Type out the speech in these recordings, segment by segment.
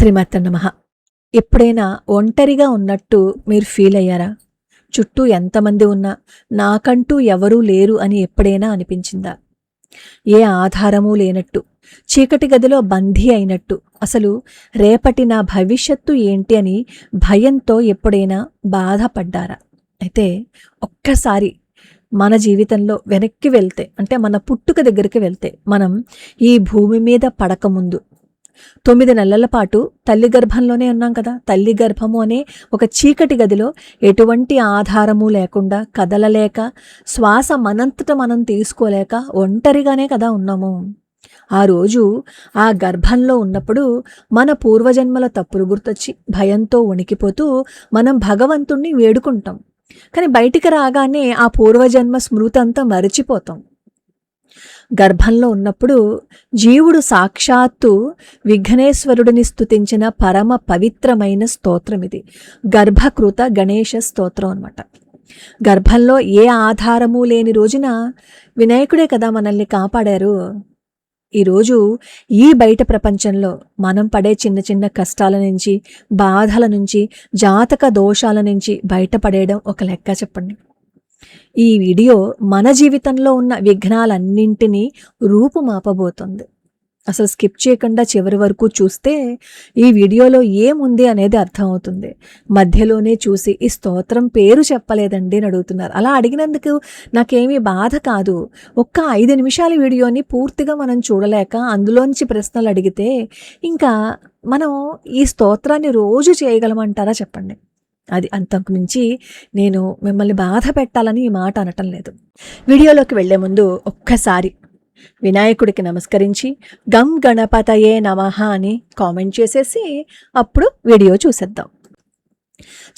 శ్రీమాత్రే నమః. ఎప్పుడైనా ఒంటరిగా ఉన్నట్టు మీరు ఫీల్ అయ్యారా? చుట్టూ ఎంతమంది ఉన్నా నాకంటూ ఎవరూ లేరు అని ఎప్పుడైనా అనిపించిందా? ఏ ఆధారమూ లేనట్టు, చీకటి గదిలో బందీ అయినట్టు, అసలు రేపటి నా భవిష్యత్తు ఏంటి అని భయంతో ఎప్పుడైనా బాధపడ్డారా? అయితే ఒక్కసారి మన జీవితంలో వెనక్కి వెళ్తే, అంటే మన పుట్టుక దగ్గరికి వెళ్తే, మనం ఈ భూమి మీద పడకముందు 9 నెలల పాటు తల్లి గర్భంలోనే ఉన్నాం కదా. తల్లి గర్భము అనే ఒక చీకటి గదిలో ఎటువంటి ఆధారము లేకుండా, కదలలేక, శ్వాస మనంతట మనం తీసుకోలేక ఒంటరిగానే కదా ఉన్నాము. ఆ రోజు ఆ గర్భంలో ఉన్నప్పుడు మన పూర్వజన్మల తప్పులు గుర్తొచ్చి భయంతో వణికిపోతూ మనం భగవంతుణ్ణి వేడుకుంటాం. కానీ బయటికి రాగానే ఆ పూర్వజన్మ స్మృతి అంతా మరచిపోతాం. గర్భంలో ఉన్నప్పుడు జీవుడు సాక్షాత్తు విఘ్నేశ్వరుడిని స్తుతించిన పరమ పవిత్రమైన స్తోత్రం ఇది. గర్భకృత గణేశ స్తోత్రం అన్నమాట. గర్భంలో ఏ ఆధారము లేని రోజున వినాయకుడే కదా మనల్ని కాపాడారు. ఈరోజు ఈ బయట ప్రపంచంలో మనం పడే చిన్న చిన్న కష్టాల నుంచి, బాధల నుంచి, జాతక దోషాల నుంచి బయటపడేయడం ఒక లెక్క చెప్పండి. ఈ వీడియో మన జీవితంలో ఉన్న విఘ్నాలన్నింటినీ రూపుమాపబోతుంది. అసలు స్కిప్ చేయకుండా చివరి వరకు చూస్తే ఈ వీడియోలో ఏముంది అనేది అర్థమవుతుంది. మధ్యలోనే చూసి ఈ స్తోత్రం పేరు చెప్పలేదండి అని అడుగుతున్నారు. అలా అడిగినందుకు నాకేమీ బాధ కాదు. ఒక్క 5 నిమిషాల వీడియోని పూర్తిగా మనం చూడలేక అందులోంచి ప్రశ్నలు అడిగితే ఇంకా మనం ఈ స్తోత్రాన్ని రోజు చేయగలమంటారా చెప్పండి? అది అంతకు మించి నేను మిమ్మల్ని బాధ పెట్టాలని ఈ మాట అనటం లేదు. వీడియోలోకి వెళ్లే ముందు ఒక్కసారి వినాయకుడికి నమస్కరించి గం గణపతయే నమః అని కామెంట్ చేసేసి అప్పుడు వీడియో చూసేద్దాం.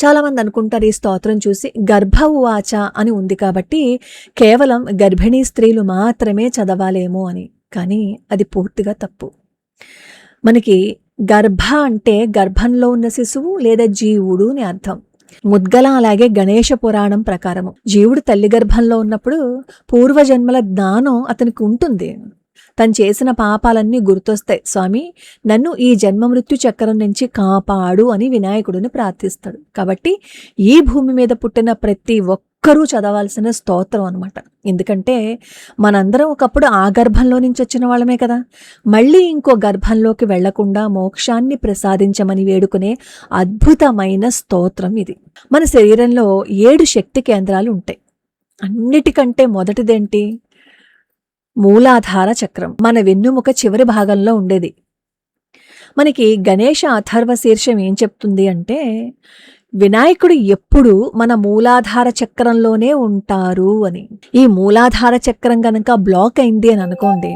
చాలామంది అనుకుంటారు ఈ స్తోత్రం చూసి గర్భ ఉవాచ అని ఉంది కాబట్టి కేవలం గర్భిణీ స్త్రీలు మాత్రమే చదవాలేమో అని. కానీ అది పూర్తిగా తప్పు. మనకి గర్భ అంటే గర్భంలో ఉన్న శిశువు లేదా జీవుడు అని అర్థం. ముద్గల అలాగే గణేశ పురాణం ప్రకారము జీవుడు తల్లి గర్భంలో ఉన్నప్పుడు పూర్వజన్మల జ్ఞానం అతనికి ఉంటుంది. తను చేసిన పాపాలన్నీ గుర్తొస్తాయి. స్వామి నన్ను ఈ జన్మ మృత్యు చక్రం నుంచి కాపాడు అని వినాయకుడిని ప్రార్థిస్తాడు. కాబట్టి ఈ భూమి మీద పుట్టిన ప్రతి ఒక్కరూ చదవాల్సిన స్తోత్రం అనమాట. ఎందుకంటే మనందరం ఒకప్పుడు ఆ గర్భంలో నుంచి వచ్చిన వాళ్ళమే కదా. మళ్ళీ ఇంకో గర్భంలోకి వెళ్లకుండా మోక్షాన్ని ప్రసాదించమని వేడుకునే అద్భుతమైన స్తోత్రం ఇది. మన శరీరంలో 7 శక్తి కేంద్రాలు ఉంటాయి. అన్నిటికంటే మొదటిదేంటి? మూలాధార చక్రం. మన వెన్నుముక చివరి భాగంలో ఉండేది. మనకి గణేశ అథర్వ శీర్షం ఏం చెప్తుంది అంటే వినాయకుడు ఎప్పుడు మన మూలాధార చక్రంలోనే ఉంటారు అని. ఈ మూలాధార చక్రం గనక బ్లాక్ అయింది అని అనుకోండి,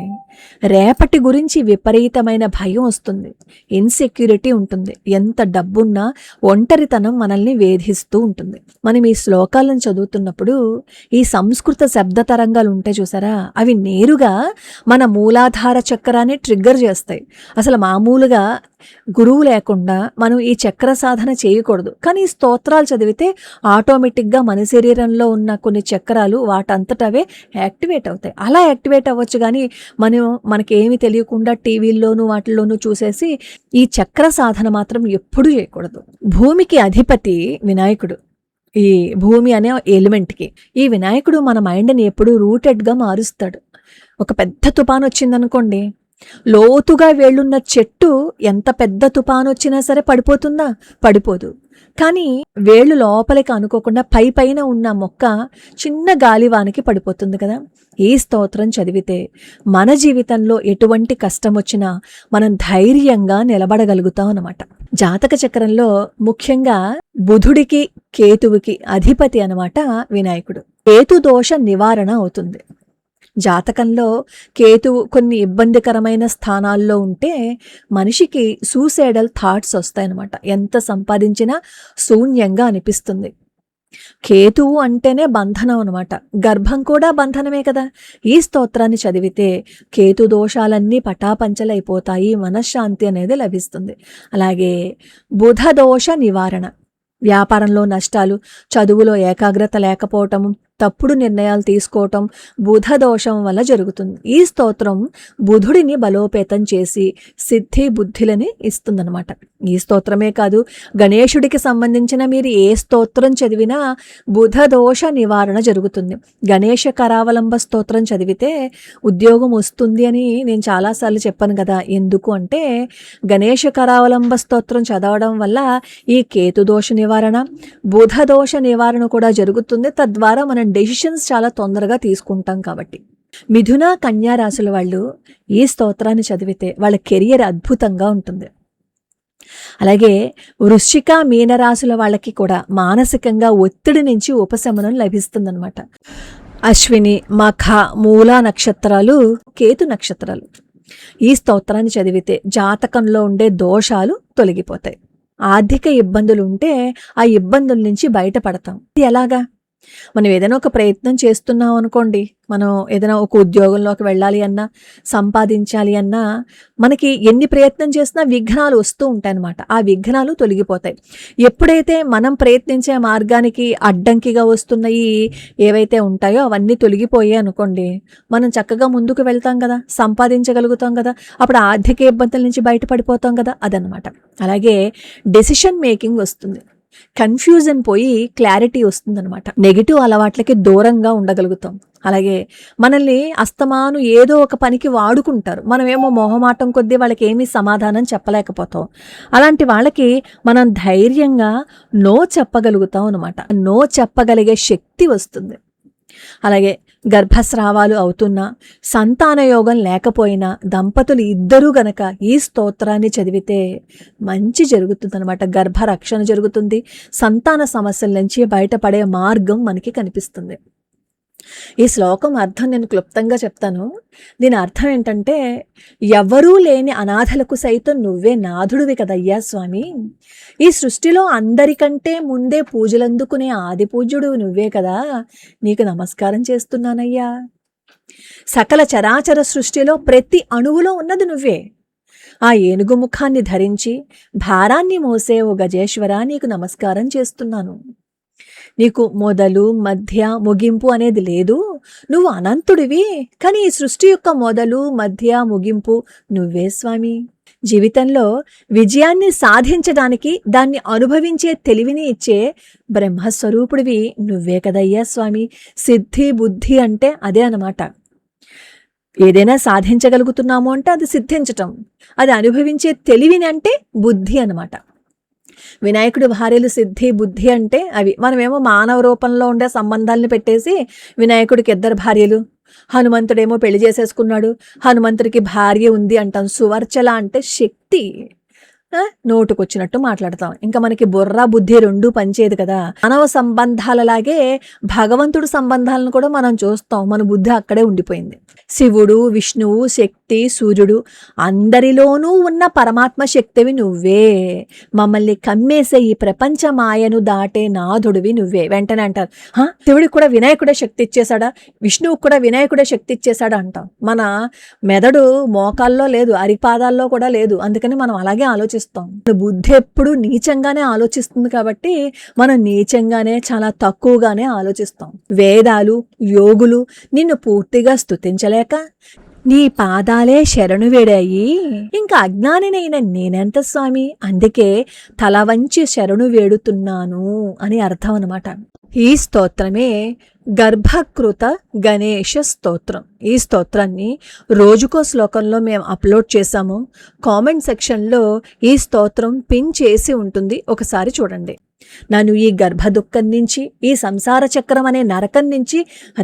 రేపటి గురించి విపరీతమైన భయం వస్తుంది, ఇన్సెక్యూరిటీ ఉంటుంది, ఎంత డబ్బున్నా ఒంటరితనం మనల్ని వేధిస్తూ ఉంటుంది. మనం ఈ శ్లోకాలను చదువుతున్నప్పుడు ఈ సంస్కృత శబ్ద తరంగాలు ఉంటాయి చూసారా, అవి నేరుగా మన మూలాధార చక్రాన్ని ట్రిగ్గర్ చేస్తాయి. అసలు మామూలుగా గురువు లేకుండా మనం ఈ చక్ర సాధన చేయకూడదు. కానీ ఈ స్తోత్రాలు చదివితే ఆటోమేటిక్గా మన శరీరంలో ఉన్న కొన్ని చక్రాలు వాటంతటవే యాక్టివేట్ అవుతాయి. అలా యాక్టివేట్ అవ్వచ్చు. కానీ మనకి ఏమి తెలియకుండా టీవీల్లోనూ వాటిల్లోనూ చూసేసి ఈ చక్ర సాధన మాత్రం ఎప్పుడూ చేయకూడదు. భూమికి అధిపతి వినాయకుడు. ఈ భూమి అనే ఎలిమెంట్కి ఈ వినాయకుడు మన మైండ్ని ఎప్పుడూ రూటెడ్గా మారుస్తాడు. ఒక పెద్ద తుఫాను వచ్చిందనుకోండి, లోతుగా వేళ్ళున్న చెట్టు ఎంత పెద్ద తుఫాను వచ్చినా సరే పడిపోతుందా? పడిపోదు. కానీ వేళ్ళు లోపలికి అనుకోకుండా పైన ఉన్న మొక్క చిన్న గాలివానికి పడిపోతుంది కదా. ఈ స్తోత్రం చదివితే మన జీవితంలో ఎటువంటి కష్టం వచ్చినా మనం ధైర్యంగా నిలబడగలుగుతాం అన్నమాట. జాతక చక్రంలో ముఖ్యంగా బుధుడికి కేతువుకి అధిపతి అన్నమాట వినాయకుడు. కేతు దోష నివారణ అవుతుంది. జాతకంలో కేతువు కొన్ని ఇబ్బందికరమైన స్థానాల్లో ఉంటే మనిషికి సూసైడల్ థాట్స్ వస్తాయన్నమాట. ఎంత సంపాదించినా శూన్యంగా అనిపిస్తుంది. కేతువు అంటేనే బంధనం అనమాట. గర్భం కూడా బంధనమే కదా. ఈ స్తోత్రాన్ని చదివితే కేతు దోషాలన్నీ పటాపంచలైపోతాయి, మనశ్శాంతి అనేది లభిస్తుంది. అలాగే బుధ దోష నివారణ, వ్యాపారంలో నష్టాలు, చదువులో ఏకాగ్రత లేకపోవటము, తప్పుడు నిర్ణయాలు తీసుకోవటం బుధ దోషం వల్ల జరుగుతుంది. ఈ స్తోత్రం బుధుడిని బలోపేతం చేసి సిద్ధి బుద్ధిలని ఇస్తుందన్నమాట. ఈ స్తోత్రమే కాదు, గణేశుడికి సంబంధించిన మీరు ఏ స్తోత్రం చదివినా బుధ దోష నివారణ జరుగుతుంది. గణేశ కరావలంబ స్తోత్రం చదివితే ఉద్యోగం వస్తుంది అని నేను చాలాసార్లు చెప్పాను కదా. ఎందుకు అంటే గణేశ కరావలంబ స్తోత్రం చదవడం వల్ల ఈ కేతు దోష నివారణ, బుధ దోష నివారణ కూడా జరుగుతుంది. తద్వారా మనం డెసిషన్స్ చాలా తొందరగా తీసుకుంటాం కాబట్టి. మిథున కన్యా రాశుల వాళ్ళు ఈ స్తోత్రాన్ని చదివితే వాళ్ళ కెరియర్ అద్భుతంగా ఉంటుంది. అలాగే వృశ్చిక మీనరాశుల వాళ్ళకి కూడా మానసికంగా ఒత్తిడి నుంచి ఉపశమనం లభిస్తుందన్నమాట. అశ్విని, మఖ, మూలా నక్షత్రాలు కేతు నక్షత్రాలు. ఈ స్తోత్రాన్ని చదివితే జాతకంలో ఉండే దోషాలు తొలగిపోతాయి. ఆర్థిక ఇబ్బందులు ఉంటే ఆ ఇబ్బందుల నుంచి బయటపడతాం. ఇది ఎలాగా? మనం ఏదైనా ఒక ప్రయత్నం చేస్తున్నాం అనుకోండి, మనం ఏదైనా ఒక ఉద్యోగంలోకి వెళ్ళాలి అన్నా, సంపాదించాలి అన్నా మనకి ఎన్ని ప్రయత్నం చేసినా విఘ్నాలు వస్తూ ఉంటాయి అన్నమాట. ఆ విఘ్నాలు తొలగిపోతాయి. ఎప్పుడైతే మనం ప్రయత్నించే మార్గానికి అడ్డంకిగా వస్తున్నాయి ఏవైతే ఉంటాయో అవన్నీ తొలగిపోయాయి అనుకోండి, మనం చక్కగా ముందుకు వెళ్తాం కదా, సంపాదించగలుగుతాం కదా, అప్పుడు ఆర్థిక ఇబ్బందుల నుంచి బయటపడిపోతాం కదా, అదనమాట. అలాగే డెసిషన్ మేకింగ్ వస్తుంది, కన్ఫ్యూజన్ పోయి క్లారిటీ వస్తుందన్నమాట. నెగిటివ్ అలవాట్లకి దూరంగా ఉండగలుగుతాం. అలాగే మనల్ని అస్తమాను ఏదో ఒక పనికి వాడుకుంటారు. మనమేమో మొహమాటం కొద్దీ వాళ్ళకి ఏమీ సమాధానం చెప్పలేకపోతాం. అలాంటి వాళ్ళకి మనం ధైర్యంగా నో చెప్పగలుగుతాం అనమాట. నో చెప్పగలిగే శక్తి వస్తుంది. అలాగే గర్భస్రావాలు అవుతున్నా, సంతానయోగం లేకపోయినా దంపతులు ఇద్దరూ గనక ఈ స్తోత్రాన్ని చదివితే మంచి జరుగుతుందన్నమాట. గర్భరక్షణ జరుగుతుంది. సంతాన సమస్యల నుంచి బయటపడే మార్గం మనకి కనిపిస్తుంది. ఈ శ్లోకం అర్థం నేను క్లుప్తంగా చెప్తాను. దీని అర్థం ఏంటంటే, ఎవరూ లేని అనాథలకు సైతం నువ్వే నాథుడివి కదయ్యా స్వామి. ఈ సృష్టిలో అందరికంటే ముందే పూజలందుకునే ఆది పూజ్యుడు నువ్వే కదా. నీకు నమస్కారం చేస్తున్నానయ్యా. సకల చరాచర సృష్టిలో ప్రతి అణువులో ఉన్నది నువ్వే. ఆ ఏనుగు ముఖాన్ని ధరించి భారాన్ని మోసే ఓ గజేశ్వర, నీకు నమస్కారం చేస్తున్నాను. నీకు మొదలు, మధ్య, ముగింపు అనేది లేదు. నువ్వు అనంతుడివి, కానీ ఈ సృష్టి యొక్క మొదలు, మధ్య, ముగింపు నువ్వే స్వామి. జీవితంలో విజయాన్ని సాధించడానికి దాన్ని అనుభవించే తెలివిని ఇచ్చే బ్రహ్మస్వరూపుడివి నువ్వే కదయ్యా స్వామి. సిద్ధి బుద్ధి అంటే అదే అన్నమాట. ఏదైనా సాధించగలుగుతున్నాము అంటే అది సిద్ధించటం, అది అనుభవించే తెలివిని అంటే బుద్ధి అన్నమాట. వినాయకుడి భార్యలు సిద్ధి బుద్ధి అంటే అవి. మనమేమో మానవ రూపంలో ఉండే సంబంధాలను పెట్టేసి వినాయకుడికి 2 భార్యలు, హనుమంతుడేమో పెళ్లి చేసేసుకున్నాడు, హనుమంతుడికి భార్య ఉంది అంటాం. సువర్చల అంటే శక్తి. నోటుకొచ్చినట్టు మాట్లాడతాం. ఇంకా మనకి బుర్ర బుద్ధి 2 పనిచేయదు కదా. మానవ సంబంధాలలాగే భగవంతుడి సంబంధాలను కూడా మనం చూస్తాం. మన బుద్ధి అక్కడే ఉండిపోయింది. శివుడు, విష్ణువు, శక్తి, సూర్యుడు అందరిలోనూ ఉన్న పరమాత్మ శక్తివి నువ్వే. మమ్మల్ని కమ్మేసే ఈ ప్రపంచ మాయను దాటే నాథుడివి నువ్వే. వెంటనే అంటారు, శివుడికి కూడా వినాయకుడే శక్తి ఇచ్చేశాడా, విష్ణువుకి కూడా వినాయకుడే శక్తి ఇచ్చేశాడా అంటాం. మన మెదడు మోకాల్లో లేదు, అరిపాదాల్లో కూడా లేదు. అందుకని మనం అలాగే ఆలోచిస్తాం. బుద్ధి ఎప్పుడు నీచంగానే ఆలోచిస్తుంది కాబట్టి మనం నీచంగానే, చాలా తక్కువగానే ఆలోచిస్తాం. వేదాలు, యోగులు నిన్ను పూర్తిగా స్తుతించలేక నీ పాదాలే శరణు వేడాయి. ఇంకా అజ్ఞానినైన నేనెంత స్వామి, అందుకే తల వంచి శరణు వేడుతున్నాను అని అర్థం అన్నమాట. ఈ స్తోత్రమే గర్భకృత గణేశ స్తోత్రం. ఈ స్తోత్రాన్ని రోజుకో శ్లోకంలో మేము అప్లోడ్ చేశాము. కామెంట్ సెక్షన్లో ఈ స్తోత్రం పిన్ చేసి ఉంటుంది, ఒకసారి చూడండి. నన్ను ఈ గర్భ దుఃఖం నుంచి, ఈ సంసార చక్రం అనే నరకం నుంచి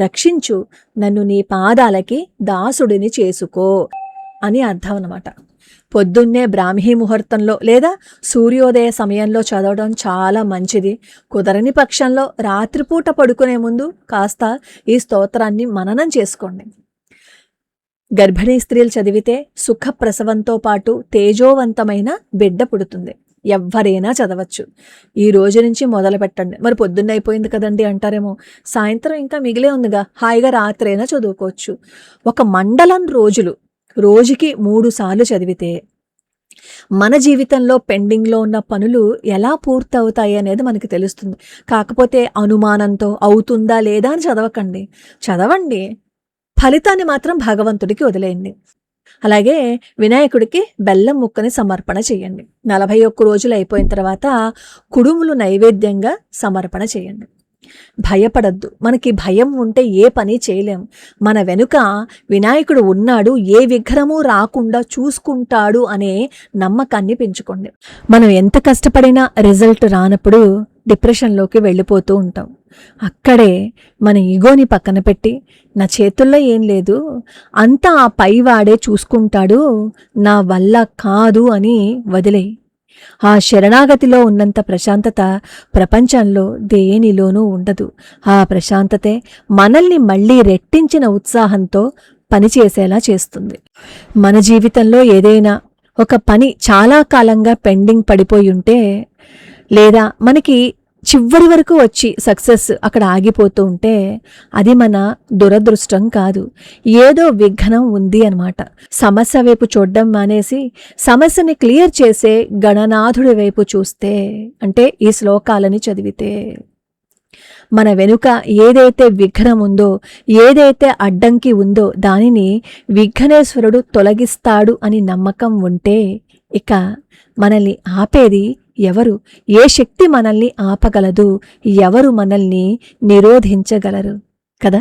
రక్షించు, నన్ను నీ పాదాలకి దాసుడిని చేసుకో అని అర్థం అన్నమాట. పొద్దున్నే బ్రాహ్మీ ముహూర్తంలో లేదా సూర్యోదయ సమయంలో చదవడం చాలా మంచిది. కుదరని పక్షంలో రాత్రిపూట పడుకునే ముందు కాస్త ఈ స్తోత్రాన్ని మననం చేసుకోండి. గర్భిణీ స్త్రీలు చదివితే సుఖ ప్రసవంతో పాటు తేజోవంతమైన బిడ్డ పుడుతుంది. ఎవ్వరైనా చదవచ్చు. ఈ రోజు నుంచి మొదలు పెట్టండి. మరి పొద్దున్న అయిపోయింది కదండి అంటారేమో, సాయంత్రం ఇంకా మిగిలే ఉందిగా, హాయిగా రాత్రైనా చదువుకోవచ్చు. ఒక మండలం రోజులు రోజుకి 3 సార్లు చదివితే మన జీవితంలో పెండింగ్లో ఉన్న పనులు ఎలా పూర్తవుతాయి అనేది మనకి తెలుస్తుంది. కాకపోతే అనుమానంతో అవుతుందా లేదా అని చదవకండి. చదవండి. ఫలితాన్ని మాత్రం భగవంతుడికి వదిలేయండి. అలాగే వినాయకుడికి బెల్లం ముక్కని సమర్పణ చేయండి. 41 రోజులు అయిపోయిన తర్వాత కుడుములు నైవేద్యంగా సమర్పణ చేయండి. భయపడద్దు. మనకి భయం ఉంటే ఏ పని చేయలేం. మన వెనుక వినాయకుడు ఉన్నాడు, ఏ విఘ్నము రాకుండా చూసుకుంటాడు అనే నమ్మకాన్ని పెంచుకోండి. మనం ఎంత కష్టపడినా రిజల్ట్ రానప్పుడు డిప్రెషన్లోకి వెళ్ళిపోతూ ఉంటాం. అక్కడే మన ఈగోని పక్కన పెట్టి, నా చేతుల్లో ఏం లేదు, అంతా ఆ పైవాడే చూసుకుంటాడు, నా వల్ల కాదు అని వదిలేయి. ఆ శరణాగతిలో ఉన్నంత ప్రశాంతత ప్రపంచంలో దేనిలోనూ ఉండదు. ఆ ప్రశాంతతే మనల్ని మళ్ళీ రెట్టించిన ఉత్సాహంతో పనిచేసేలా చేస్తుంది. మన జీవితంలో ఏదైనా ఒక పని చాలా కాలంగా పెండింగ్ పడిపోయి ఉంటే, లేదా మనకి చివరి వరకు వచ్చి సక్సెస్ అక్కడ ఆగిపోతూ ఉంటే అది మన దురదృష్టం కాదు, ఏదో విఘ్నం ఉంది అన్నమాట. సమస్య వైపు చూడడం మానేసి సమస్యని క్లియర్ చేసే గణనాథుడి వైపు చూస్తే, అంటే ఈ శ్లోకాలని చదివితే, మన వెనుక ఏదైతే విఘ్నం ఉందో, ఏదైతే అడ్డంకి ఉందో దానిని విఘ్నేశ్వరుడు తొలగిస్తాడు అని నమ్మకం ఉంటే, ఇక మనల్ని ఆపేది ఎవరు? ఏ శక్తి మనల్ని ఆపగలదు? ఎవరు మనల్ని నిరోధించగలరు కదా?